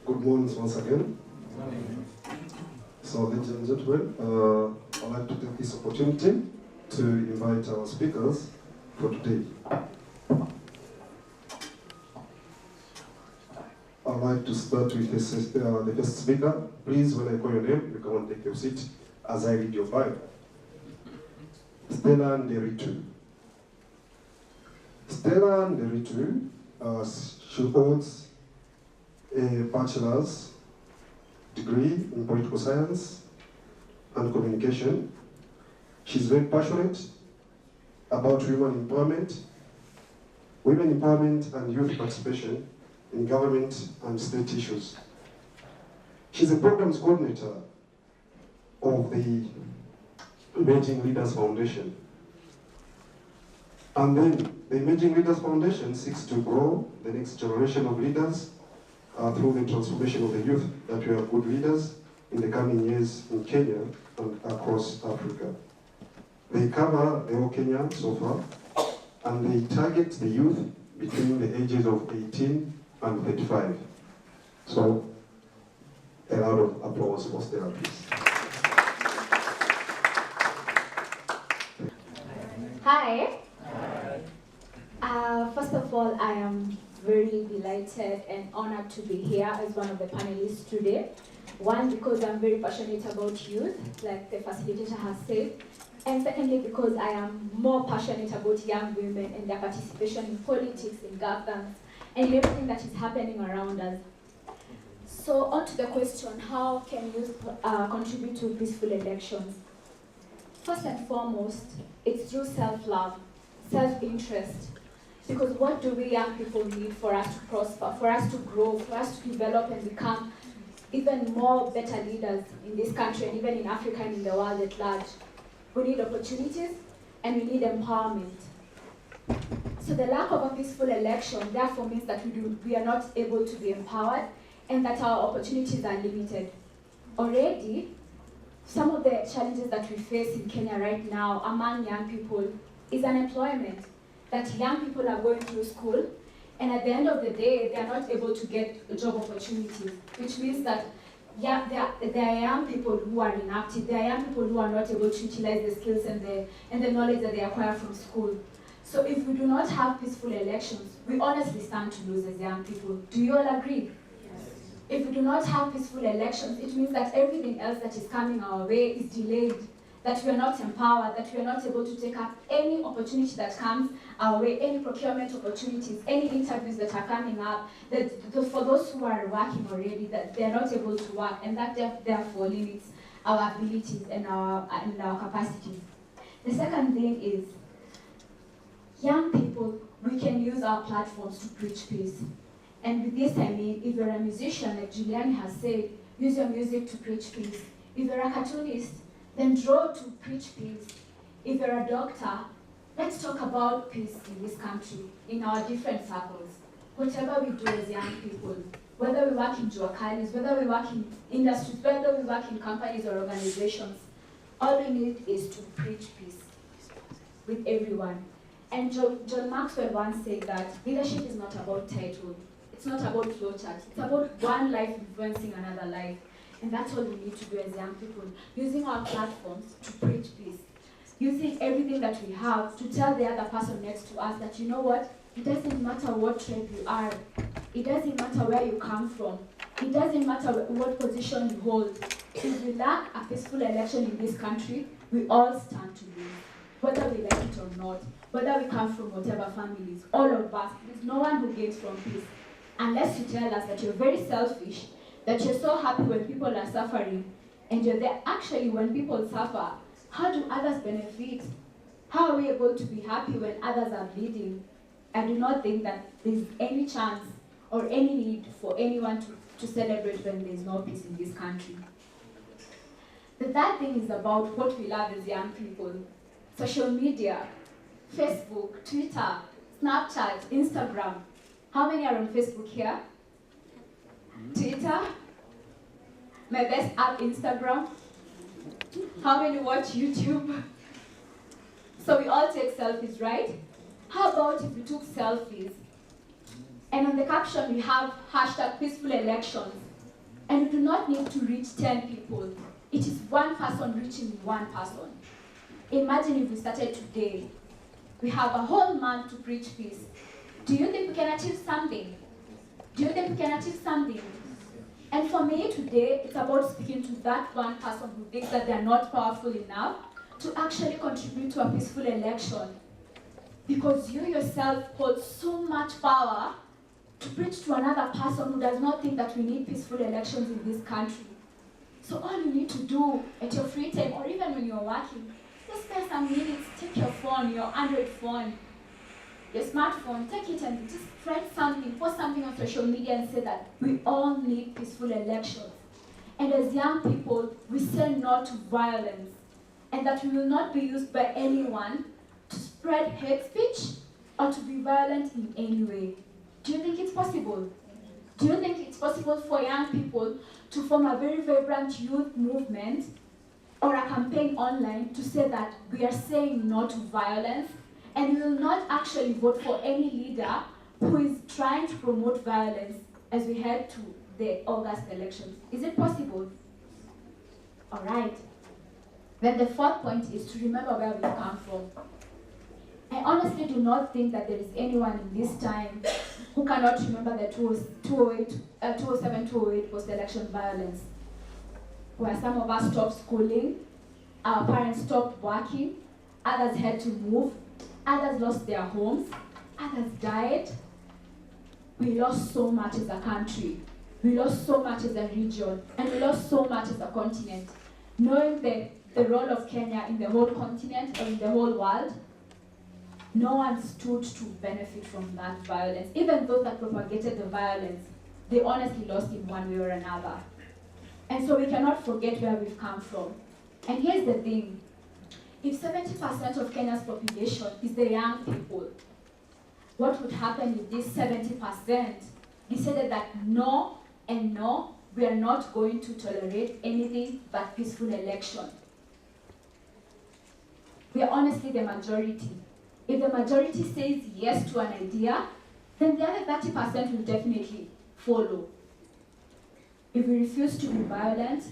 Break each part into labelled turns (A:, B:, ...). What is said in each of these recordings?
A: Good morning once again. So, ladies and gentlemen, I'd like to take this opportunity to invite our speakers for today. I'd like to start with the first speaker. Please, when I call your name, you come and take your seat as I read your bio. Stella Nderitu. Stella Nderitu, she holds a bachelor's degree in political science and communication. She's very passionate about women empowerment and youth participation in government and state issues. She's a programs coordinator of the Emerging Leaders Foundation. And then the Emerging Leaders Foundation seeks to grow the next generation of leaders through the transformation of the youth, that we have good leaders in the coming years in Kenya and across Africa. They cover the whole Kenya so far, and they target the youth between the ages of 18 and 35. So, a lot of applause for Stella, please.
B: Hi. First of all, I am very delighted and honored to be here as one of the panelists today. One, because I'm very passionate about youth, like the facilitator has said. And secondly, because I am more passionate about young women and their participation in politics, in governance, and everything that is happening around us. So on to the question, how can youth contribute to peaceful elections? First and foremost, it's through self-love, self-interest. Because what do we young people need for us to prosper, for us to grow, for us to develop and become even more better leaders in this country and even in Africa and in the world at large? We need opportunities and we need empowerment. So the lack of a peaceful election therefore means that we are not able to be empowered and that our opportunities are limited. Already, some of the challenges that we face in Kenya right now among young people is unemployment. That young people are going through school, and at the end of the day, they are not able to get job opportunities, which means that there are young people who are inactive, there are young people who are not able to utilize the skills and the knowledge that they acquire from school. So if we do not have peaceful elections, we honestly stand to lose as young people. Do you all agree? Yes. If we do not have peaceful elections, it means that everything else that is coming our way is delayed, that we are not empowered, that we are not able to take up any opportunity that comes our way, any procurement opportunities, any interviews that are coming up, that for those who are working already, that they are not able to work, and that therefore limits our abilities and our capacities. The second thing is, young people, we can use our platforms to preach peace. And with this I mean, if you're a musician, like Juliani has said, use your music to preach peace. If you're a cartoonist, then draw to preach peace. If you're a doctor, let's talk about peace in this country, in our different circles. Whatever we do as young people, whether we work in Juakalis, whether we work in industries, whether we work in companies or organizations, all we need is to preach peace with everyone. And John Maxwell once said that leadership is not about title, it's not about flowchart, it's about one life influencing another life. And that's what we need to do as young people, using our platforms to preach peace, using everything that we have to tell the other person next to us that, you know what, it doesn't matter what tribe you are, it doesn't matter where you come from, it doesn't matter what position you hold. If we lack a peaceful election in this country, we all stand to lose, whether we like it or not, whether we come from whatever families, all of us. There's no one who gains from peace, unless you tell us that you're very selfish, that you're so happy when people are suffering, and you're there actually when people suffer. How do others benefit? How are we able to be happy when others are bleeding? I do not think that there's any chance or any need for anyone to celebrate when there's no peace in this country. The third thing is about what we love as young people. Social media, Facebook, Twitter, Snapchat, Instagram. How many are on Facebook here? Twitter? My best app, Instagram? How many watch YouTube? So we all take selfies, right? How about if we took selfies and on the caption we have hashtag peaceful elections? And we do not need to reach 10 people. It is one person reaching one person. Imagine if we started today. We have a whole month to preach peace. Do you think we can achieve something? Do you think we can achieve something? And for me today, it's about speaking to that one person who thinks that they're not powerful enough to actually contribute to a peaceful election. Because you yourself hold so much power to preach to another person who does not think that we need peaceful elections in this country. So all you need to do at your free time, or even when you're working, just spend some minutes, take your phone, your Android phone, your smartphone, take it and just write something, post something on social media and say that we all need peaceful elections. And as young people, we say no to violence, and that we will not be used by anyone to spread hate speech or to be violent in any way. Do you think it's possible? Do you think it's possible for young people to form a very vibrant youth movement or a campaign online to say that we are saying no to violence and we will not actually vote for any leader who is trying to promote violence as we head to the August elections? Is it possible? All right. Then the fourth point is to remember where we come from. I honestly do not think that there is anyone in this time who cannot remember the 2007-2008 post-election violence, where some of us stopped schooling, our parents stopped working, others had to move, others lost their homes, others died. We lost so much as a country. We lost so much as a region, and we lost so much as a continent. Knowing the role of Kenya in the whole continent or in the whole world, no one stood to benefit from that violence. Even those that propagated the violence, they honestly lost in one way or another. And so we cannot forget where we've come from. And here's the thing. If 70% of Kenya's population is the young people, what would happen if this 70% decided that no and no, we are not going to tolerate anything but peaceful election? We are honestly the majority. If the majority says yes to an idea, then the other 30% will definitely follow. If we refuse to be violent,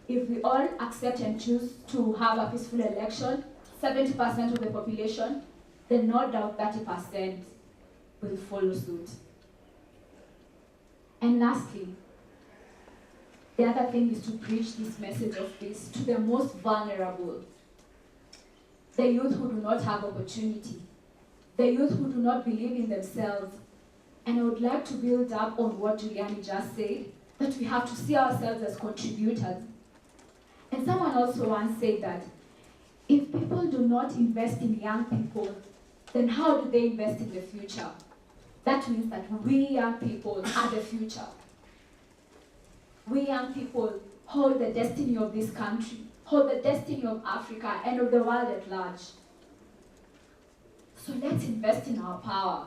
B: if we all accept and choose to have a peaceful election, 70% of the population, then no doubt 30% will follow suit. And lastly, the other thing is to preach this message of peace to the most vulnerable, the youth who do not have opportunity, the youth who do not believe in themselves. And I would like to build up on what Juliani just said, that we have to see ourselves as contributors. And someone also once said that if people do not invest in young people, then how do they invest in the future? That means that we young people are the future. We young people hold the destiny of this country, hold the destiny of Africa and of the world at large. So let's invest in our power.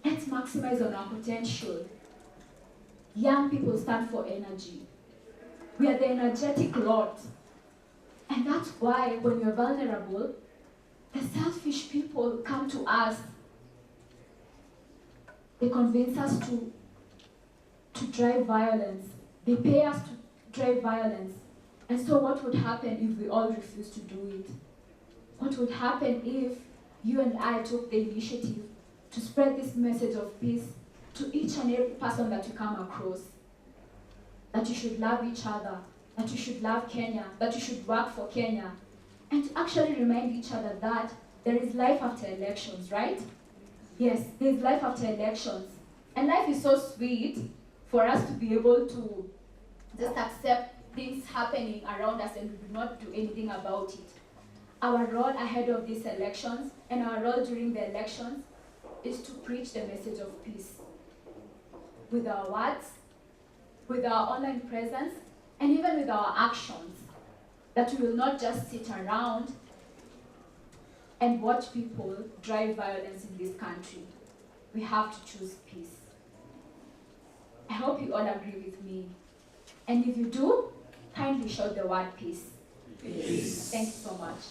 B: Let's maximize on our potential. Young people stand for energy. We are the energetic lot. And that's why when we're vulnerable, the selfish people come to us. They convince us to drive violence. They pay us to drive violence. And so what would happen if we all refuse to do it? What would happen if you and I took the initiative to spread this message of peace to each and every person that you come across? That you should love each other, that you should love Kenya, that you should work for Kenya, and to actually remind each other that there is life after elections, right? Yes, there is life after elections. And life is so sweet for us to be able to just accept things happening around us and we do not do anything about it. Our role ahead of these elections and our role during the elections is to preach the message of peace with our words, with our online presence, and even with our actions. That we will not just sit around and watch people drive violence in this country. We have to choose peace. I hope you all agree with me. And if you do, kindly shout the word peace. Peace. Thank you so much.